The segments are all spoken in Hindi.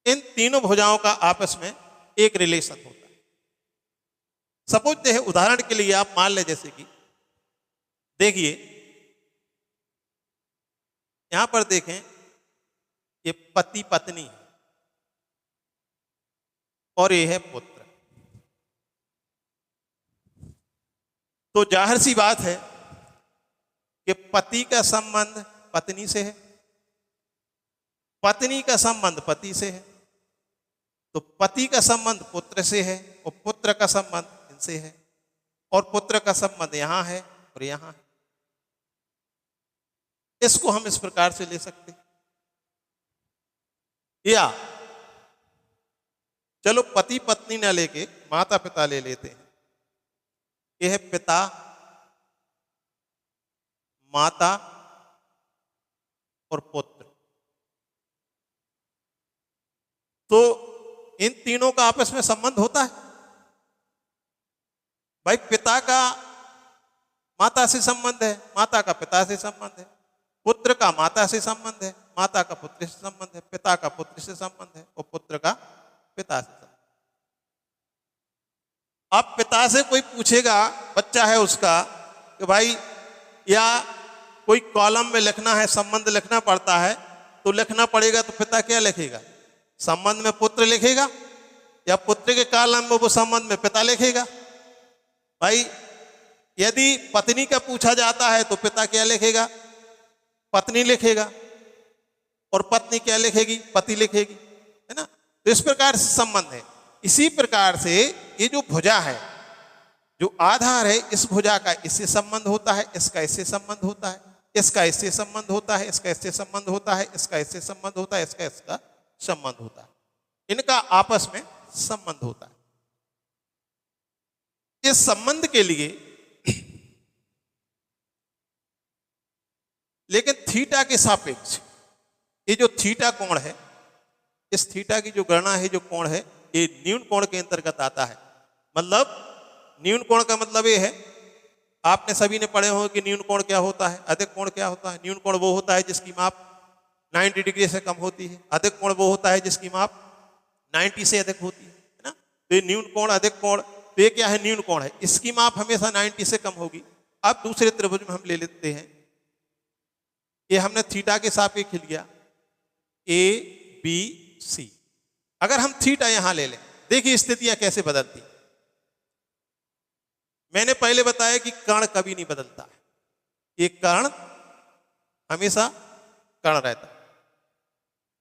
इन तीनों भुजाओं का आपस में एक रिलेशन होता है। सपोज है, उदाहरण के लिए आप मान ले, जैसे कि देखिए यहां पर देखें, ये पति पत्नी है और ये है पुत्र। तो जाहिर सी बात है कि पति का संबंध पत्नी से है, पत्नी का संबंध पति से है, तो पति का संबंध पुत्र से है और पुत्र का संबंध इनसे है, और पुत्र का संबंध यहां है और यहां है। इसको हम इस प्रकार से ले सकते हैं, या चलो पति पत्नी ना लेके माता पिता ले लेते हैं। यह है पिता माता और पुत्र। तो इन तीनों का आपस में संबंध होता है। भाई पिता का माता से संबंध है, माता का पिता से संबंध है, पुत्र का माता से संबंध है, माता का पुत्र से संबंध है, पिता का पुत्र से संबंध है और पुत्र का पिता से संबंध। अब पिता से कोई पूछेगा, बच्चा है उसका, कि भाई या कोई कॉलम में लिखना है, संबंध लिखना पड़ता है, तो लिखना पड़ेगा, तो पिता क्या लिखेगा? संबंध में पुत्र लिखेगा, या पुत्र के कॉलम में वो संबंध में पिता लिखेगा? भाई यदि पत्नी का पूछा जाता है तो पिता क्या लिखेगा? पत्नी लिखेगा, और पत्नी क्या लिखेगी? पति लिखेगी, है ना। तो इस प्रकार से संबंध है। इसी प्रकार से ये जो भुजा है, जो आधार है, इस भुजा का इससे संबंध होता है, इसका इससे संबंध होता है, इसका इससे संबंध होता है, इसका इससे संबंध होता है, इसका इससे संबंध होता है, इसका इसका संबंध होता है। इनका आपस में संबंध होता है। इस संबंध के लिए लेकिन थीटा के सापेक्ष ये जो थीटा कोण है, इस थीटा की जो गणना है, जो कोण है, ये न्यून कोण के अंतर्गत आता है। मतलब न्यून कोण का मतलब ये है, आपने सभी ने पढ़े होंगे कि न्यून कोण क्या होता है, अधिक कोण क्या होता है। न्यून कोण वो होता है जिसकी माप 90 डिग्री से कम होती है, अधिक कोण वो होता है जिसकी माप 90 से अधिक होती है ना। तो ये न्यून कोण, अधिक कोण, तो ये क्या है? न्यून कोण है, इसकी माप हमेशा 90 से कम होगी। अब दूसरे त्रिभुज में हम ले लेते हैं, ये हमने थीटा के सापेक्ष लिया, ए बी सी। अगर हम थीटा यहां ले लें, देखिए स्थितियां कैसे बदलती। मैंने पहले बताया कि कर्ण कभी नहीं बदलता है, ये कर्ण हमेशा कर्ण रहता है।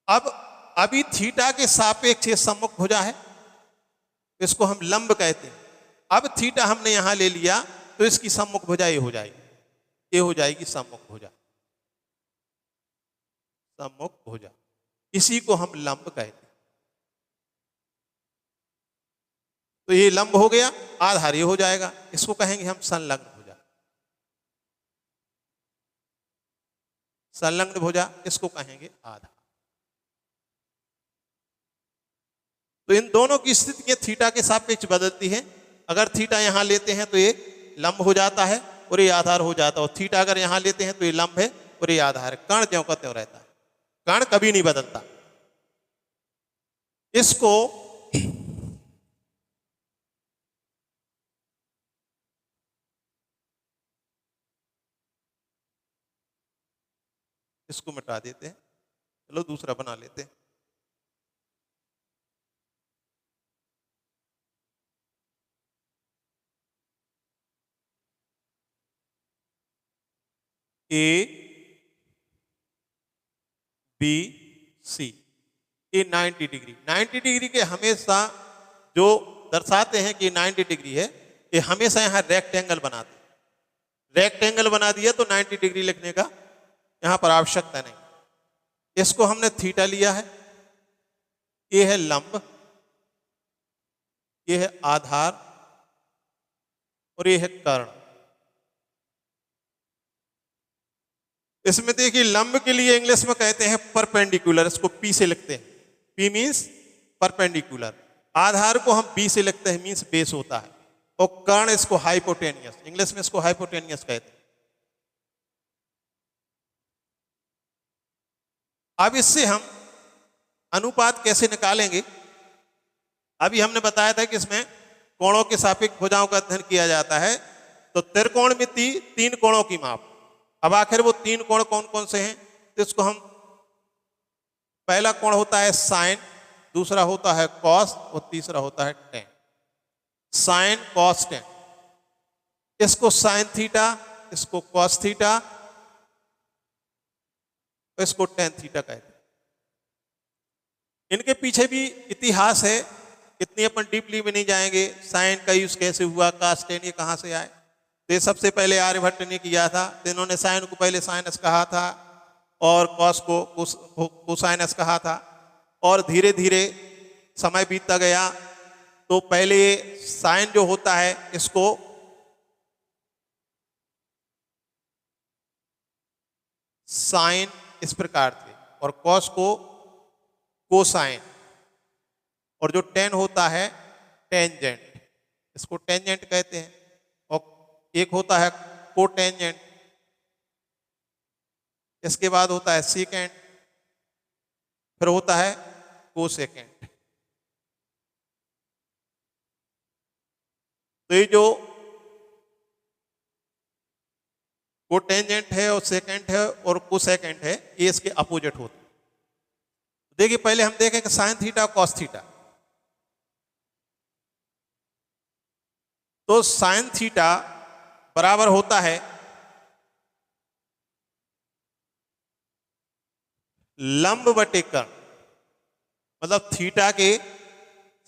अब अभी थीटा के सापेक्ष ये सम्मुख भुजा है, इसको हम लंब कहते हैं। अब थीटा हमने यहां ले लिया तो इसकी सम्मुख भुजा ये हो जाएगी, ये हो जाएगी सम्मुख भुजा, सम्मुख भुजा। इसी को हम लंब कहते हैं। तो ये लंब हो गया, आधार ये हो जाएगा, इसको कहेंगे हम संलग्न भुजा, संलग्न भुजा, इसको कहेंगे आधार। तो इन दोनों की स्थितियां थीटा के सापेक्ष बदलती है। अगर थीटा यहां लेते हैं तो ये लंब हो जाता है और ये आधार हो जाता है, और थीटा अगर यहां लेते हैं तो ये लंब है और ये आधार है। कर्ण ज्यों का त्यों रहता है, कर्ण कभी नहीं बदलता। इसको मिटा देते हैं, चलो दूसरा बना लेते हैं। ए बी सी, ये 90 डिग्री, 90 डिग्री के हमेशा जो दर्शाते हैं कि 90 डिग्री है, ये हमेशा यहां रेक्टेंगल बनाते हैं। रेक्टेंगल बना दिया तो 90 डिग्री लिखने का यहां पर आवश्यकता नहीं। इसको हमने थीटा लिया है, ये है लंब, ये है आधार और ये है कर्ण। इसमें देखिए लंब के लिए इंग्लिश में कहते हैं परपेंडिकुलर, इसको पी से लिखते हैं, पी मीन्स परपेंडिकुलर। आधार को हम बी से लिखते हैं, मीन्स बेस होता है, और कर्ण इसको हाइपोटेनियस, इंग्लिश में इसको हाइपोटेनियस कहते हैं। अब इससे हम अनुपात कैसे निकालेंगे? अभी हमने बताया था कि इसमें कोणों के सापेक्ष भुजाओं का अध्ययन किया जाता है। तो त्रिकोणमिति 3 कोणों की माप। अब आखिर वो 3 कोण कौन कौन से हैं? तो इसको हम, पहला कोण होता है साइन, दूसरा होता है कॉस और तीसरा होता है टेन। साइन कॉस टेन, इसको साइन थीटा, इसको कॉस थीटा, इसको टेन थीटा कहते हैं। इनके पीछे भी इतिहास है, इतनी अपन डीपली में नहीं जाएंगे। साइन का यूज कैसे हुआ, कॉस टेन ये कहां से आए? तो ये सबसे पहले आर्यभट्ट ने किया था। तो इन्होंने साइन को पहले साइनस कहा था और कॉस को कोसाइनस कहा था। और धीरे धीरे समय बीतता गया तो पहले साइन जो होता है इसको साइन इस प्रकार थे और कॉस को कोसाइन, और जो टेन होता है टेंजेंट, इसको टेंजेंट कहते हैं। और एक होता है कोटेंजेंट, इसके बाद होता है सेकेंड, फिर होता है कोसेकेंट। तो ये जो कोटेंजेंट है और सेकेंड है और कोसेकेंट है, ये इसके अपोजिट होते हैं। देखिए पहले हम देखें कि साइन थीटा कॉस थीटा। तो साइन थीटा बराबर होता है लंब बटे कर्ण, मतलब थीटा के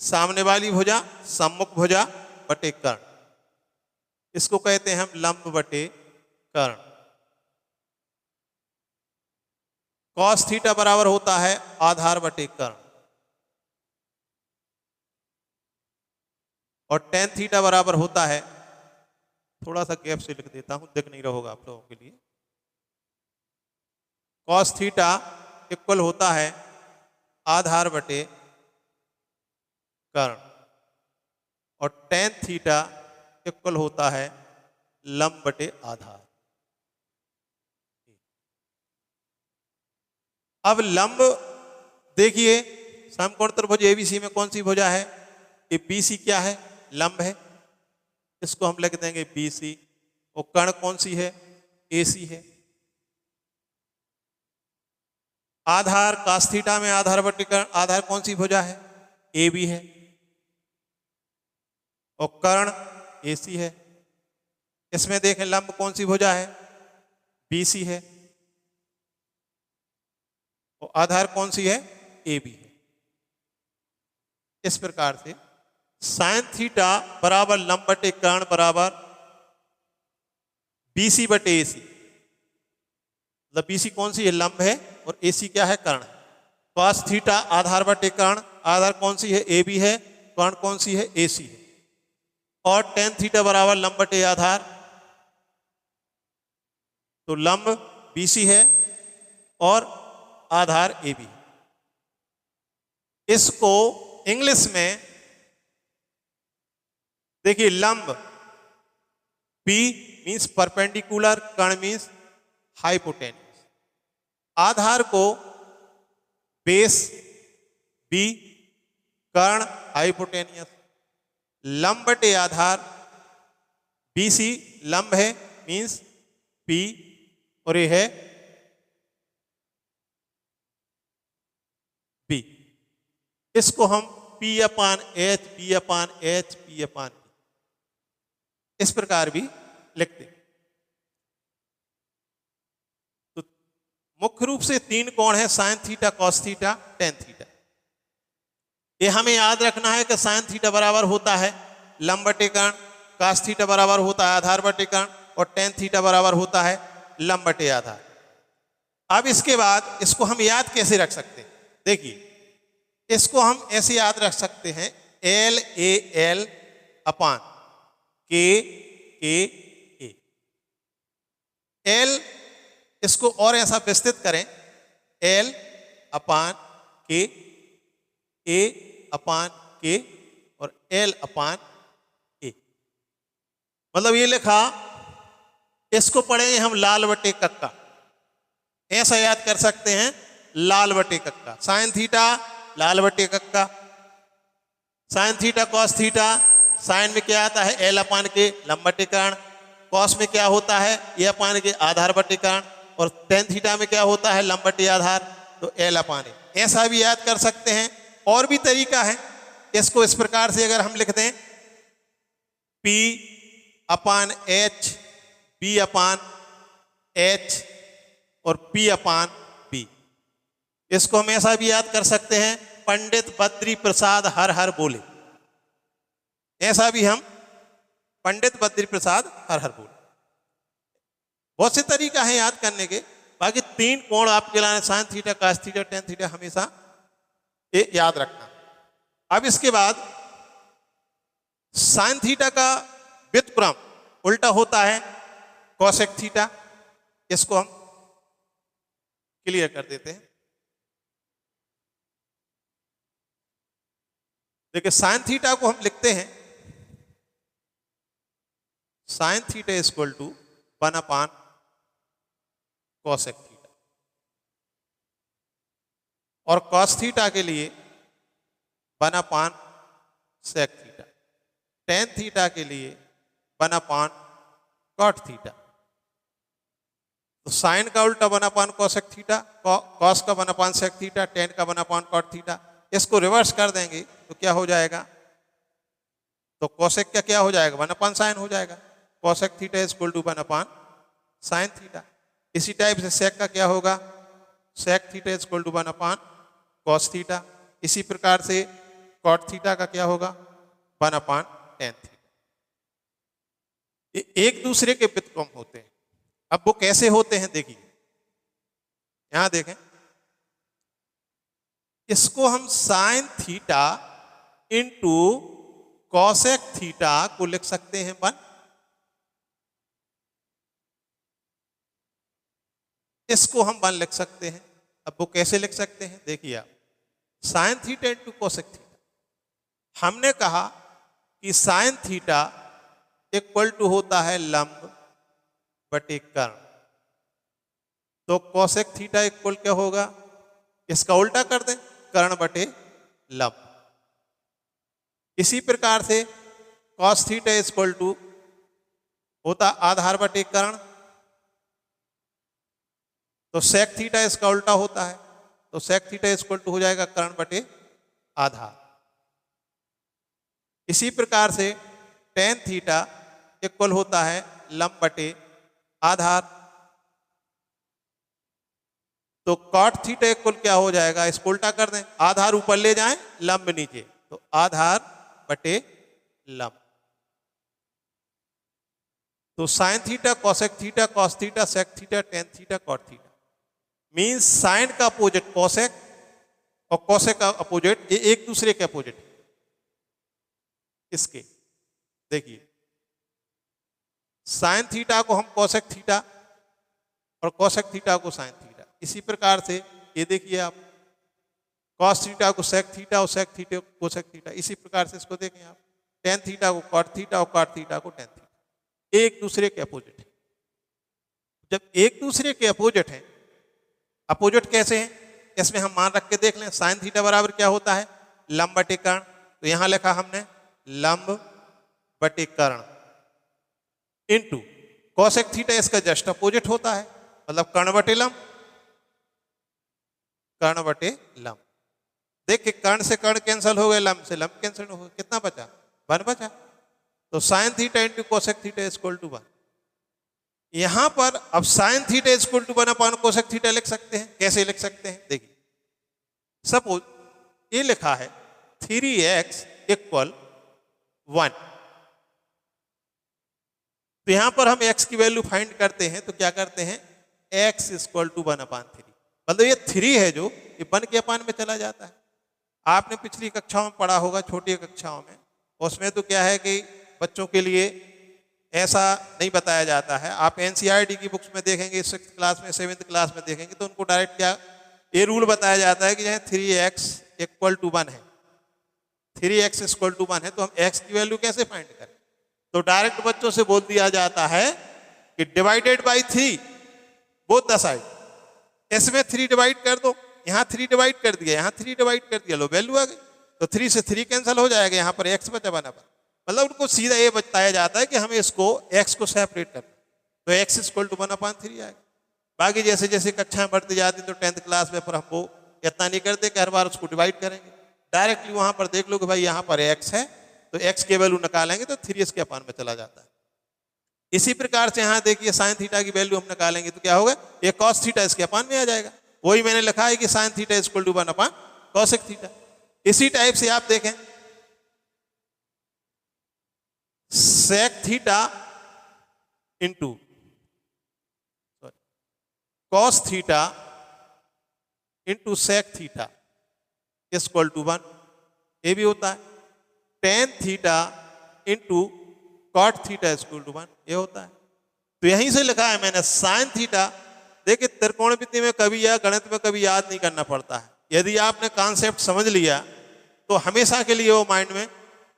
सामने वाली भुजा सम्मुख भुजा बटे कर्ण, इसको कहते हैं हम लंब बटे कर्ण। कॉस थीटा बराबर होता है आधार बटे कर्ण, और टेन थीटा बराबर होता है, थोड़ा सा गैप से लिख देता हूं, दिख नहीं रहा होगा आप लोगों के लिए। कॉस थीटा इक्वल होता है आधार बटे कर्ण, और टेन थीटा इक्वल होता है लंब बटे आधार। अब लंब देखिए, समकोण त्रिभुज एबीसी में कौन सी भुजा है? ये बीसी क्या है? लंब है, इसको हम लिख देंगे बीसी। और कर्ण कौन सी है? एसी है। आधार कास थीटा में आधार बटे कर्ण, आधार कौन सी भुजा है? ए बी है, और कर्ण एसी है। इसमें देखें लंब कौन सी भुजा है? बीसी है, और आधार कौन सी है? ए बी है। इस प्रकार से साइन थीटा बराबर लंब बटे कर्ण बराबर बीसी बटे एसी। मतलब बीसी कौन सी है? लंब है, और एसी क्या है? कर्ण। कॉस थीटा आधार बटे कर्ण, आधार कौन सी है? ए बी है, कर्ण कौन सी है? एसी है। और टेन थीटा बराबर लंब बटे आधार, तो लंब बीसी है और आधार ए बी। इसको इंग्लिश में देखिए, लंब पी मीन्स परपेंडिकुलर, कर्ण मीन्स हाइपोटेन्यूस। आधार को बेस बी, कर्ण हाइपोटेनियस। लंब बटे आधार बीसी लंब है मीन्स पी, और ये है बी। इसको हम पी अपान एच, पी अपान एच, पी अपान इस प्रकार भी लिखते हैं। तो मुख्य रूप से 3 कोण है, sign theta, cos theta, tan theta. ये हमें याद रखना है कि साइन थीटा बराबर होता है लंब बटे कर्ण, कॉस थीटा बराबर होता है आधार बटे कर्ण, और टेन थीटा बराबर होता है लंब बटे आधार। अब इसके बाद इसको हम याद कैसे रख सकते हैं? देखिए, इसको हम ऐसे याद रख सकते हैं, एल ए एल अपान के ए। एल, इसको और ऐसा विस्तृत करें, एल अपान के, ए अपान के, और एल अपान ए। मतलब ये लिखा, इसको पढ़ेंगे हम लाल बटे कक्का, ऐसा याद कर सकते हैं, लाल बटे कक्का। साइन थीटा लाल बटे कक्का। Sine theta cos theta, sine में क्या आता है एल अपान के लंब बटे कर्ण, कॉस में क्या होता है ए अपान के आधार बटे कर्ण, और टेन थीटा में क्या होता है लंब बटे आधार, तो एल अपान ए। ऐसा भी याद कर सकते हैं। और भी तरीका है, इसको इस प्रकार से अगर हम लिख दें पी अपान एच, बी अपान एच और पी अपान बी, इसको हम ऐसा भी याद कर सकते हैं पंडित बद्री प्रसाद हर हर बोले। ऐसा भी हम पंडित बद्री प्रसाद हर हर बोले। बहुत से तरीका है याद करने के। बाकी तीन कोण आपके लाने sign theta cos theta tan theta, हमेशा ये याद रखना। अब इसके बाद साइन थीटा का व्युत्क्रम उल्टा होता है कोसेक थीटा, इसको हम क्लियर कर देते हैं। देखिए साइन थीटा को हम लिखते हैं sine theta is equal to 1 upon cosec theta, और कॉस थीटा के लिए 1 upon sec theta, tan theta के लिए 1 अपान कॉट थीटा। तो साइन का उल्टा 1 अपान कोसेक थीटा, कॉस का 1 अपान सेक थीटा, टेन का 1 अपान कॉट थीटा। इसको रिवर्स कर देंगे तो क्या हो जाएगा, तो कोसेक का क्या हो जाएगा 1 अपान साइन हो जाएगा। Cosec theta is equal to 1 upon sine theta. इसी टाइप से सेक का क्या होगा, sec theta is equal to 1 upon cos theta. इसी प्रकार से कॉट थीटा का क्या होगा 1 अपान टेन थीटा। ये एक दूसरे के व्युत्क्रम होते हैं। अब वो कैसे होते हैं देखिए, यहां देखें, इसको हम sign theta into cosec theta को लिख सकते हैं 1, इसको हम 1 लिख सकते हैं। अब वो कैसे लिख सकते हैं देखिए आप, sign theta into cosec theta. हमने कहा कि साइन थीटा इक्वल टू होता है लंब बटे कर्ण, तो कोसेक थीटा इक्वल क्या होगा, इसका उल्टा कर दें कर्ण बटे लंब। इसी प्रकार से कॉस थीटा इक्वल टू होता आधार बटे कर्ण, तो सेक थीटा इसका उल्टा होता है, तो सेक थीटा इक्वल टू हो जाएगा कर्ण बटे आधार। इसी प्रकार से टेन थीटा इक्वल होता है लंब बटे आधार, तो कॉट थीटा इक्वल क्या हो जाएगा, इसको उल्टा कर दें, आधार ऊपर ले जाएं लंब नीचे, तो आधार बटे लंब। तो sine theta cosec theta cos theta sec theta tan theta cot theta means sine का अपोजिट कोसेक और कोसेक का अपोजिट, ये एक दूसरे के अपोजिट। इसके देखिए साइन थीटा को हम कोसेक थीटा और कोसेक थीटा को साइन थीटा, इसी प्रकार से ये देखिए आप कॉस थीटा को सेक थीटा और सेक थीटा को कोसेक थीटा, इसी प्रकार से इसको देखें आप टेन थीटा को कॉट थीटा और कॉट थीटा को टेन थीटा, एक दूसरे के अपोजिट है। जब एक दूसरे के अपोजिट है, अपोजिट कैसे हैं, इसमें हम मान रख के देख लें, साइन थीटा बराबर क्या होता है लंब बटे कर्ण, तो यहां लिखा हमने लंब बटे कर्ण इंटू कोसेक थीटा, इसका जस्ट अपोजिट होता है, मतलब कर्ण बटे लंब, कर्ण बटे लंब। देखिए कर्ण से कर्ण कैंसिल हो गए, लंब से लंब कैंसिल हो गए, कितना बचा 1 बचा। तो sine theta into cosec theta equal to 1। यहां पर अब sine theta equal to 1 upon cosec theta लिख सकते हैं। कैसे लिख सकते हैं देखिए, सपोज ये लिखा है 3x इक्वल 1, तो यहां पर हम x की वैल्यू फाइंड करते हैं, तो क्या करते हैं x इक्वल टू 1 अपान 3, मतलब ये 3 है जो ये 1 के अपान में चला जाता है। आपने पिछली कक्षाओं में पढ़ा होगा, छोटी कक्षाओं में, उसमें तो क्या है कि बच्चों के लिए ऐसा नहीं बताया जाता है। आप एनसीईआरटी की बुक्स में देखेंगे, 6th क्लास में 7th क्लास में देखेंगे, तो उनको डायरेक्ट क्या ये रूल बताया जाता है कि चाहे 3x इक्वल टू 1 है, 3x इक्वल टू 1 है, तो हम x की वैल्यू कैसे फाइंड करें, तो डायरेक्ट बच्चों से बोल दिया जाता है कि divided by 3 both the side, इसमें 3 डिवाइड कर दो, यहाँ 3 डिवाइड कर दिया, यहाँ 3 डिवाइड कर दिया, लो वैल्यू आ गई। तो 3 से 3 कैंसिल हो जाएगा, यहाँ पर x बचा बना पर। मतलब उनको सीधा ये बताया जाता है कि हमें इसको x को सेपरेट करना, तो x इक्वल टू 1/3 आएगा। बाकी जैसे जैसे कक्षाएं बढ़ती जाती तो 10th क्लास में पर हमको इतना नहीं करते कि हर बार उसको डिवाइड करेंगे, डायरेक्टली वहां पर देख लो कि भाई यहाँ पर x है तो x के वैल्यू निकालेंगे तो 3 इसके अपान में चला जाता है। इसी प्रकार से यहाँ देखिए साइन थीटा की वैल्यू हम निकालेंगे तो क्या होगा, ये कॉस थीटा इसके अपान में आ जाएगा। वही मैंने लिखा है कि sine theta equal to 1/cosec theta. इसी टाइप से आप देखें sec theta into cos theta into sec theta equal to 1, ये भी होता है। Tan theta into cot theta equal to 1, ये होता है। तो यहीं से लिखा है मैंने साइन थीटा। देखिए त्रिकोणमिति में कभी या गणित में कभी याद नहीं करना पड़ता है, यदि आपने कॉन्सेप्ट समझ लिया तो हमेशा के लिए वो माइंड में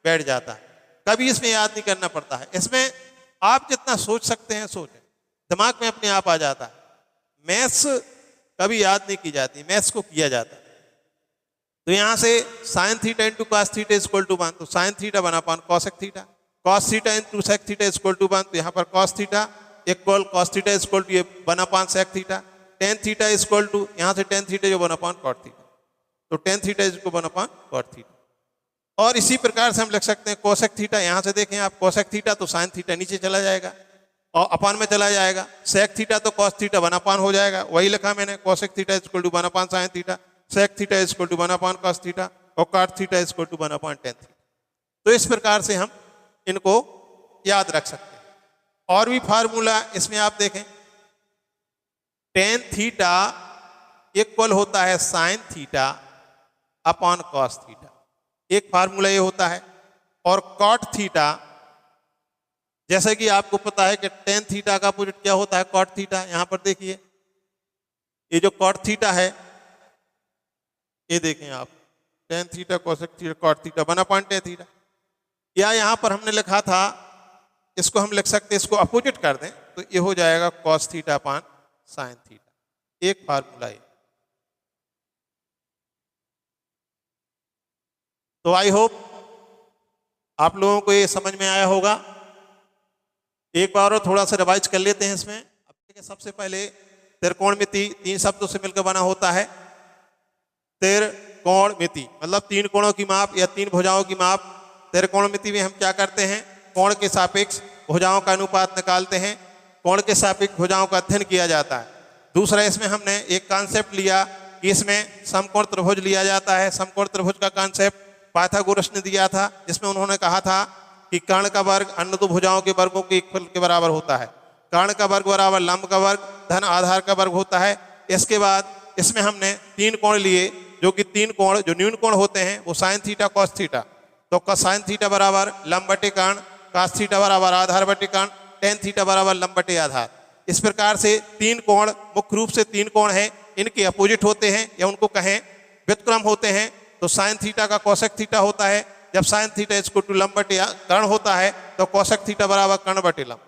बैठ जाता है, कभी इसमें याद नहीं करना पड़ता है। इसमें आप जितना सोच सकते हैं सोचें, दिमाग में अपने आप आ जाता है। मैथ्स कभी याद नहीं की जाती, मैथ्स को किया जाता है। तो यहां से sine theta into cos theta equal to 1, तो साइन थीटा बना पान cosec theta, cos theta into sec theta equal to 1, तो यहाँ पर cos theta equal cos theta equal to ये बना पान sec theta, tan theta equal to यहाँ से टेन थीटा जो बना पान कॉट थीटा, तो टेन थीटा इसको बना पान कॉट थीटा। और इसी प्रकार से हम लिख सकते हैं कोसेक थीटा, यहां से देखें आप कोसेक थीटा तो साइन थीटा नीचे चला जाएगा और अपान में चला जाएगा, सेक थीटा तो कॉस थीटा बना पान हो जाएगा, वही लिखा मैंने कोसेक थीटा इक्वल टू बना पान sine theta, sec theta equal to बना पान कॉस थीटा और कॉट थीटा इक्वल टू बना पान टेन थीटा। तो इस प्रकार से हम इनको याद रख सकते हैं। और भी फार्मूला इसमें आप देखें, टेन थीटा इक्वल होता है sine theta upon cos theta, एक फार्मूला ये होता है। और कॉट थीटा, जैसे कि आपको पता है कि टेन थीटा का अपोजिट क्या होता है, कॉट थीटा। यहां पर देखिए ये जो कॉट थीटा है, ये देखें आप, tan theta cosec theta cot theta बना पान टेन थीटा। या यहां पर हमने लिखा था, इसको हम लिख सकते हैं, इसको अपोजिट कर दें तो ये हो जाएगा कॉस थीटा पान साइन थीटा, एक फार्मूला है। तो आई होप आप लोगों को ये समझ में आया होगा। एक बार और थोड़ा सा रिवाइज कर लेते हैं इसमें। अब देखिए सबसे पहले त्रिकोणमिति 3 शब्दों से मिलकर बना होता है। त्रिकोणमिति मतलब 3 कोणों की माप या 3 भुजाओं की माप। त्रिकोणमिति में हम क्या करते हैं, कोण के सापेक्ष भुजाओं का अनुपात निकालते हैं, कोण के सापेक्ष भुजाओं का अध्ययन किया जाता है। दूसरा, इसमें हमने एक कॉन्सेप्ट लिया कि इसमें समकोण त्रिभुज लिया जाता है। समकोण त्रिभुज का कॉन्सेप्ट पाइथागोरस ने दिया था, जिसमें उन्होंने कहा था कि कर्ण का वर्ग अन्य दो भुजाओं के वर्गों के इक्वल के बराबर होता है। कर्ण का वर्ग बराबर लंब का वर्ग धन आधार का वर्ग होता है। इसके बाद इसमें हमने 3 कोण लिए, जो कि 3 कोण जो न्यून कोण होते हैं वो साइन थीटा कॉस थीटा। तो साइन थीटा बराबर लंब बटे कर्ण, कॉस थीटा बराबर आधार बटे कर्ण, टेन थीटा बराबर लंब बटे आधार। इस प्रकार से 3 कोण मुख्य रूप से 3 कोण हैं, इनके अपोजिट होते हैं या उनको कहें व्युत्क्रम होते हैं। तो साइन थीटा का कोसेक थीटा होता है, जब साइन थीटा इक्वल टू लंब बटे कर्ण होता है तो कोसेक थीटा बराबर कर्ण बटे लंब।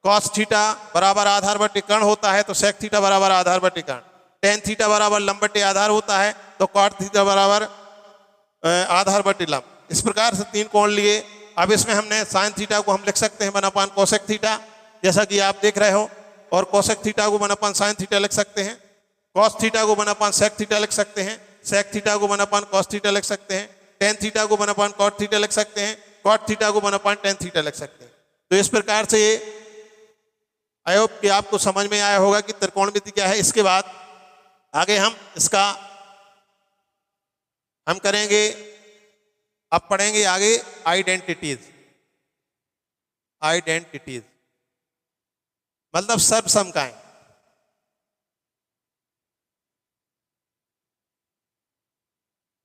कॉस थीटा बराबर आधार बटे कर्ण होता है तो सेक थीटा बराबर आधार बटे कर्ण। टेन थीटा बराबर लंब बटे आधार होता है तो कॉट थीटा बराबर आधार बटे लंब। इस प्रकार से 3 कोण लिए। अब इसमें हमने साइन थीटा को हम लिख सकते हैं बनापान कोसेक थीटा, जैसा कि आप देख रहे हो, और कोसेक थीटा को बनापान साइन थीटा लिख सकते हैं। कॉस थीटा को बनापान सेक थीटा लिख सकते हैं। सेक थीटा को बनापान कॉस थीटा लिख सकते हैं। टेन थीटा को बनापान कॉट थीटा लिख सकते हैं। कॉट थीटा को बनापान टेन थीटा लिख सकते हैं। तो इस प्रकार से आई होप कि आपको समझ में आया होगा कि त्रिकोणमिति क्या है। इसके बाद आगे हम इसका हम करेंगे, अब पढ़ेंगे आगे आइडेंटिटीज। आइडेंटिटीज मतलब सर्वसमकाएं।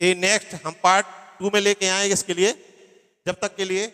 ये नेक्स्ट हम पार्ट 2 में लेके आएंगे। इसके लिए जब तक के लिए